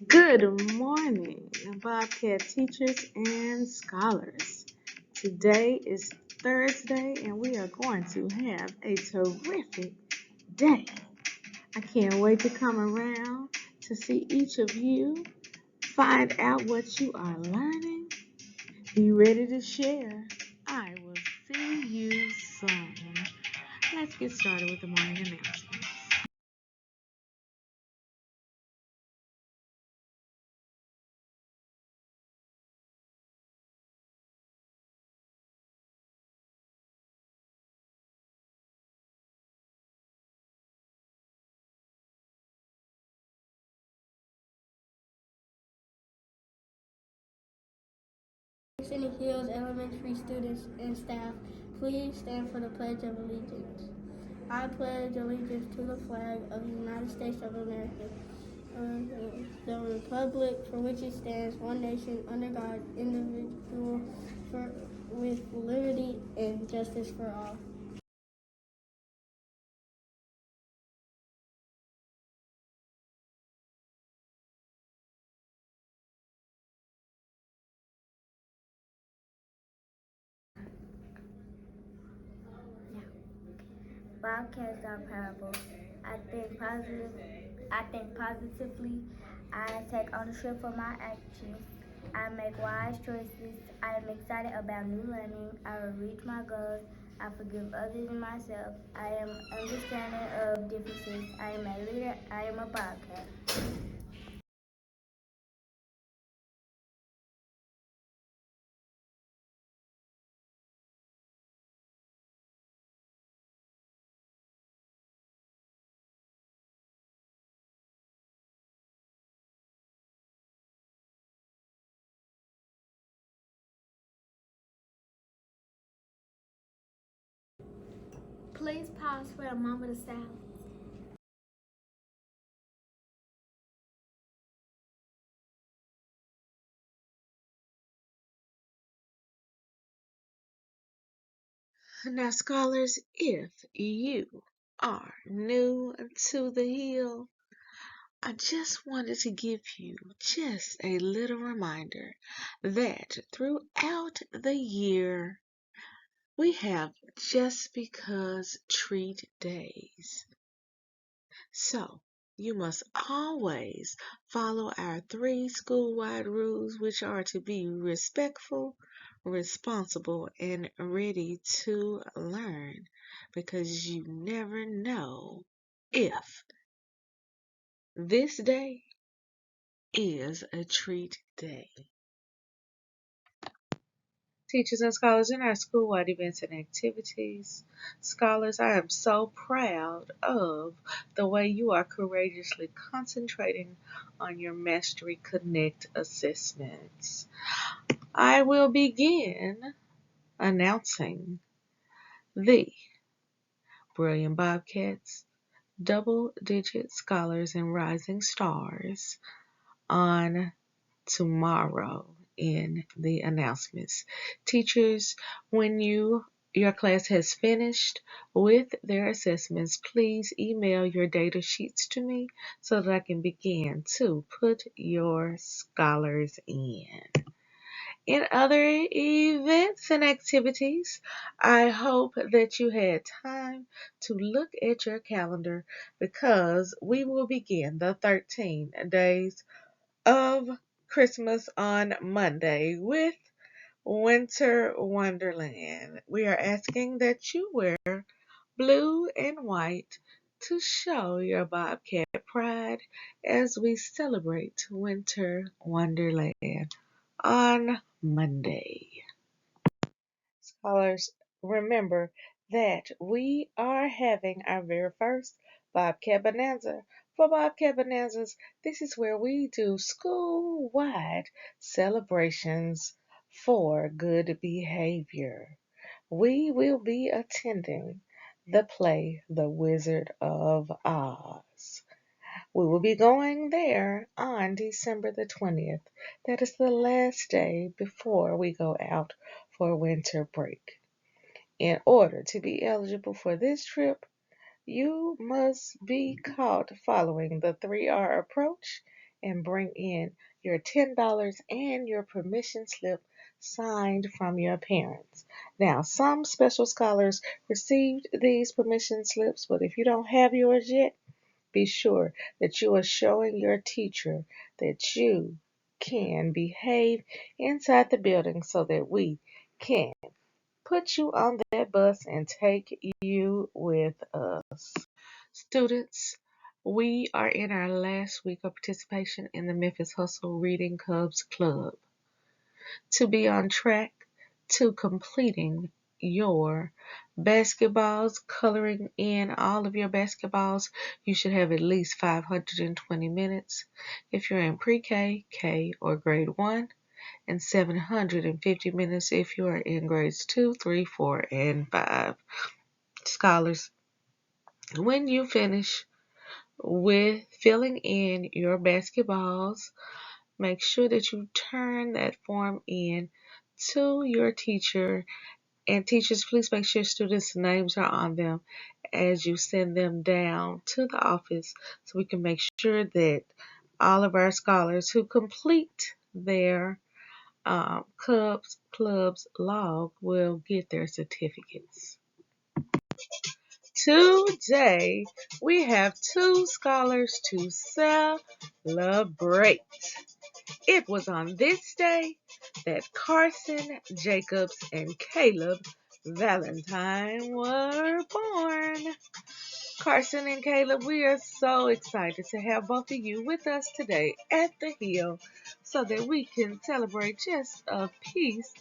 Good morning, Bobcat teachers and scholars. Today is Thursday, and we are going to have a terrific day. I can't wait to come around to see each of you, find out what you are learning. Be ready to share. I will see you soon. Let's get started with the morning announcements. Scenic Hills Elementary students and staff, please stand for the Pledge of Allegiance. I pledge allegiance to the flag of the United States of America, the republic for which it stands, one nation, under God, indivisible, with liberty and justice for all. Bobcats are parables. I think positive. I think positively. I take ownership for my actions. I make wise choices. I am excited about new learning. I will reach my goals. I forgive others and myself. I am understanding of differences. I am a leader. I am a Bobcat. Please pause for a moment of silence. Now, scholars, if you are new to the hill, I just wanted to give you just a little reminder that throughout the year we have just because treat days. So you must always follow our three school-wide rules, which are to be respectful, responsible, and ready to learn, because you never know if this day is a treat day. Teachers and scholars in our school-wide events and activities. Scholars, I am so proud of the way you are courageously concentrating on your Mastery Connect assessments. I will begin announcing the Brilliant Bobcats, Double-Digit Scholars and Rising Stars on tomorrow in the announcements. Teachers, when your class has finished with their assessments, please email your data sheets to me so that I can begin to put your scholars in. In other events and activities, I hope that you had time to look at your calendar, because we will begin the 13 days of Christmas on Monday with Winter Wonderland. We are asking that you wear blue and white to show your Bobcat pride as we celebrate Winter Wonderland on Monday. Scholars, remember that we are having our very first Bobcat Bonanza. For Bobcat Bonanzas, this is where we do school-wide celebrations for good behavior. We will be attending the play The Wizard of Oz. We will be going there on December the 20th. That is the last day before we go out for winter break. In order to be eligible for this trip, you must be caught following the 3R approach and bring in your $10 and your permission slip signed from your parents. Now, some special scholars received these permission slips, but if you don't have yours yet, be sure that you are showing your teacher that you can behave inside the building so that we can put you on that bus and take you with us. Students, we are in our last week of participation in the Memphis Hustle Reading Cubs Club. To be on track to completing your basketballs, coloring in all of your basketballs, you should have at least 520 minutes if you're in pre-K, K, or grade 1, and 750 minutes if you are in grades 2, 3, 4, and 5. Scholars, when you finish with filling in your basketballs, make sure that you turn that form in to your teacher. And teachers, please make sure students' names are on them as you send them down to the office so we can make sure that all of our scholars who complete their clubs log will get their certificates. Today, we have two scholars to celebrate. It was on this day that Carson, Jacobs, and Caleb Valentine were born. Carson and Caleb, we are so excited to have both of you with us today at the Hill so that we can celebrate just a piece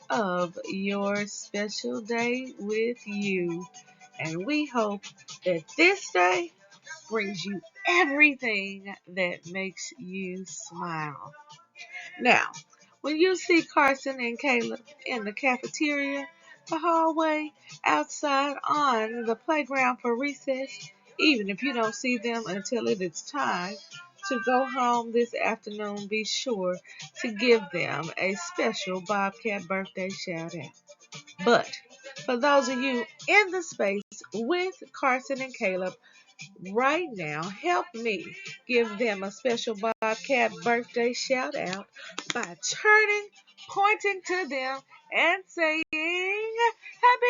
of your special day with you. And we hope that this day brings you everything that makes you smile. Now, when you see Carson and Caleb in the cafeteria, the hallway, outside, on the playground for recess, even if you don't see them until it is time to go home this afternoon, be sure to give them a special Bobcat birthday shout out. But for those of you in the space with Carson and Caleb, right now, help me give them a special Bobcat birthday shout out by pointing to them, and saying, Happy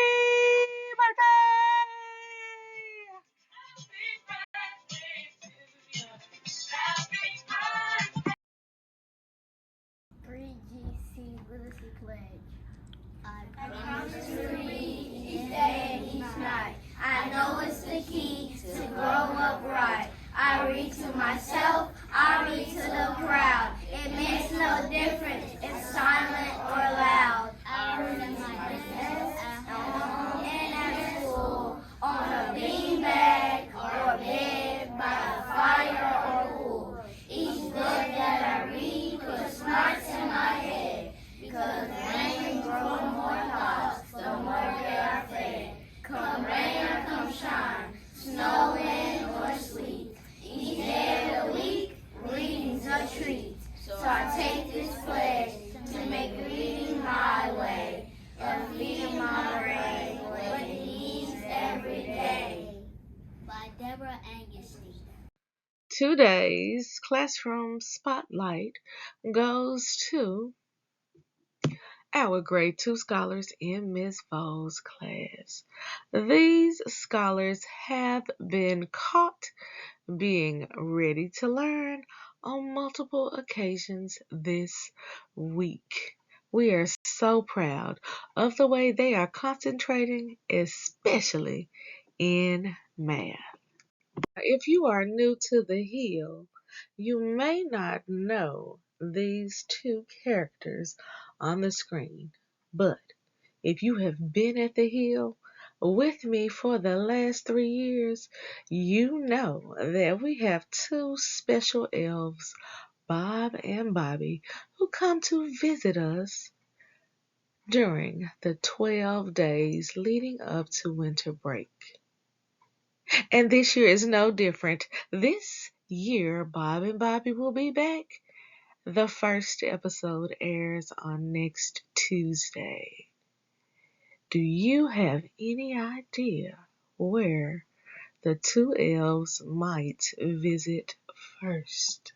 birthday! 3GC Literacy Pledge. I promise to read each day and each night. I know it's the key to grow up right. I read to myself, I read to the crowd. It makes no difference if silent or loud. I read at my desk, at home, and at school, on a beanbag or bed, by a fire or pool. Each book that I read puts smarts in my head, because rain grows more thoughts, the more they are fed. Come rain or come shine, snow, wind, or sleet. Each day of the week, reading's a treat. So I take this pledge to make reading my way, and feed my brain what it needs every day. By Deborah Angustein. Today's classroom spotlight goes to our grade 2 scholars in Ms. Vo's class. These scholars have been caught being ready to learn on multiple occasions this week. We are so proud of the way they are concentrating, especially in math. If you are new to the Hill, you may not know these two characters on the screen, but if you have been at the Hill with me for the last 3 years, you know that we have two special elves, Bob and Bobby, who come to visit us during the 12 days leading up to winter break. And this year is no different. This year, Bob and Bobby will be back. The first episode airs on next Tuesday. Do you have any idea where the two elves might visit first?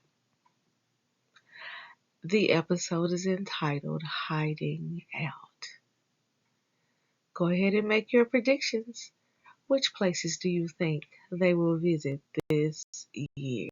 The episode is entitled Hiding Out. Go ahead and make your predictions. Which places do you think they will visit this year?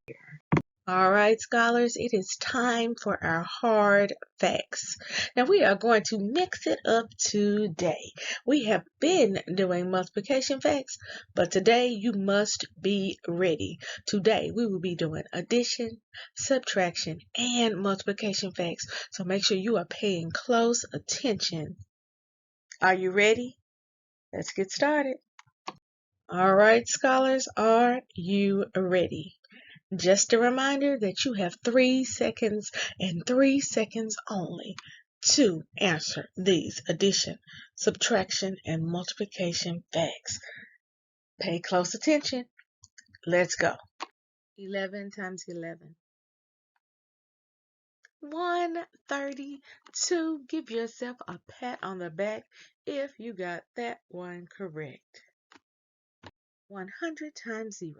All right, scholars, it is time for our hard facts. Now, we are going to mix it up today. We have been doing multiplication facts, but today you must be ready. Today, we will be doing addition, subtraction, and multiplication facts. So make sure you are paying close attention. Are you ready? Let's get started. All right, scholars, are you ready? Just a reminder that you have 3 seconds and 3 seconds only to answer these addition, subtraction, and multiplication facts. Pay close attention. Let's go. 11 times 11. 132. Give yourself a pat on the back if you got that one correct. 100 times 0.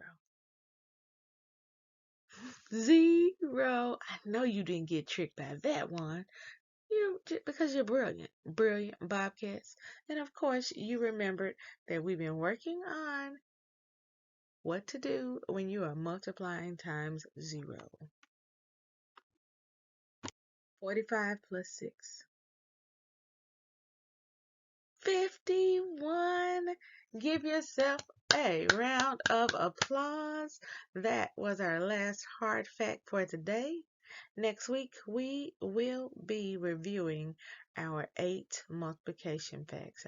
0. I know you didn't get tricked by that one. Because you're brilliant Bobcats. And of course, you remembered that we've been working on what to do when you are multiplying times 0. 45 plus 6. 51. Give yourself a round of applause. That was our last hard fact for today. Next week, we will be reviewing our 8 multiplication facts.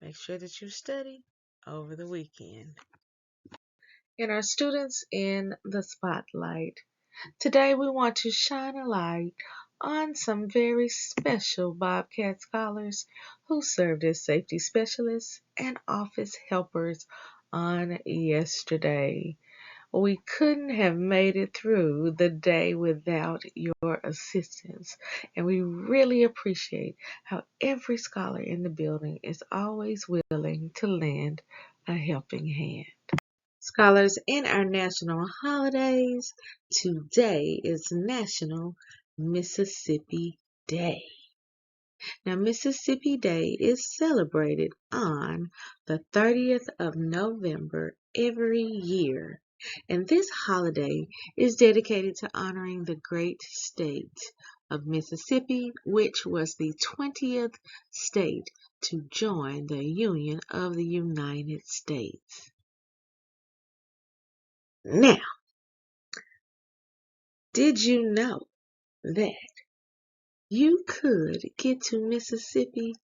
Make sure that you study over the weekend. And our students in the spotlight. Today, we want to shine a light on some very special Bobcat scholars who served as safety specialists and office helpers on yesterday. We couldn't have made it through the day without your assistance, and we really appreciate how every scholar in the building is always willing to lend a helping hand. Scholars, in our national holidays, today is National Mississippi Day. Now, Mississippi Day is celebrated on the 30th of November every year. And this holiday is dedicated to honoring the great state of Mississippi, which was the 20th state to join the Union of the United States. Now, did you know that you could get to Mississippi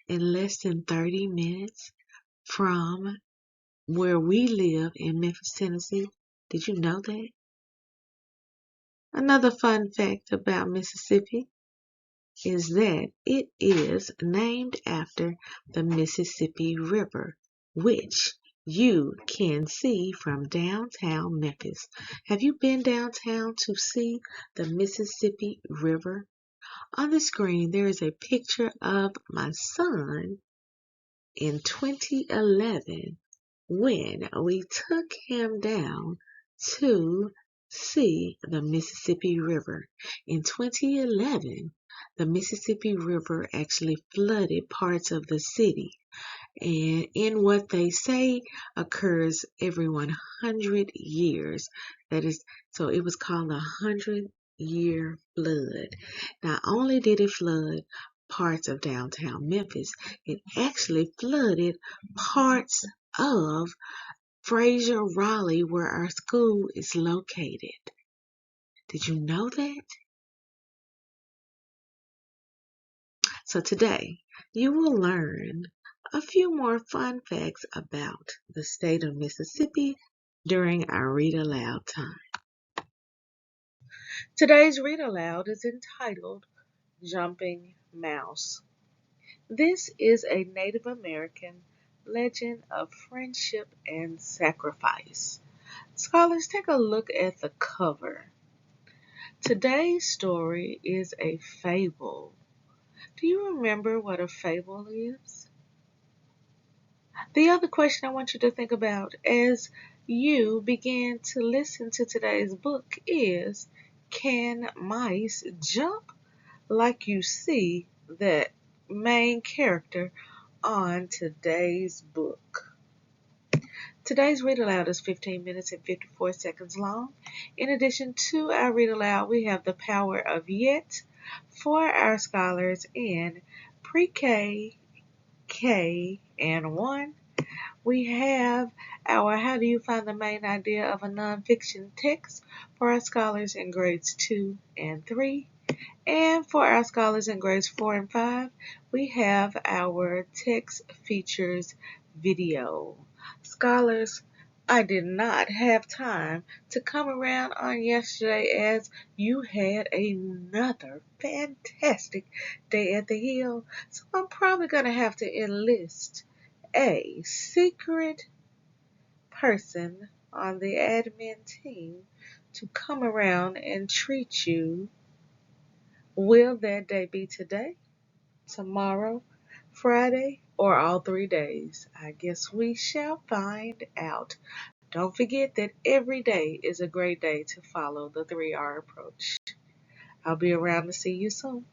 in less than 30 minutes from where we live in Memphis, Tennessee? Did you know that? Another fun fact about Mississippi is that it is named after the Mississippi River, which you can see from downtown Memphis. Have you been downtown to see the Mississippi River? On the screen, there is a picture of my son in 2011 when we took him down to see the Mississippi River. In 2011, the Mississippi River actually flooded parts of the city, and in what they say occurs every 100 years. That is, so it was called a 100-year flood. Not only did it flood parts of downtown Memphis, it actually flooded parts of Fraser, Raleigh, where our school is located. Did you know that? So today, you will learn a few more fun facts about the state of Mississippi during our Read Aloud time. Today's Read Aloud is entitled Jumping Mouse. This is a Native American legend of friendship and sacrifice. Scholars, take a look at the cover. Today's story is a fable. Do you remember what a fable is? The other question I want you to think about is, you begin to listen to today's book is Can Mice Jump? Like you see that main character on today's book. Today's Read Aloud is 15 minutes and 54 seconds long. In addition to our Read Aloud, we have The Power of Yet for our scholars in Pre-K, K, and 1. We have our How Do You Find the Main Idea of a Nonfiction Text for our scholars in grades 2 and 3. And for our scholars in grades 4 and 5, we have our text features video. Scholars, I did not have time to come around on yesterday as you had another fantastic day at the Hill. So I'm probably going to have to enlist a secret person on the admin team to come around and treat you. Will that day be today, tomorrow, Friday, or all 3 days? I guess we shall find out. Don't forget that every day is a great day to follow the 3R approach. I'll be around to see you soon.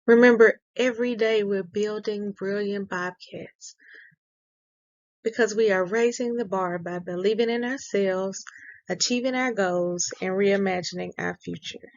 Remember, every day we're building brilliant Bobcats because we are raising the bar by believing in ourselves, achieving our goals, and reimagining our future.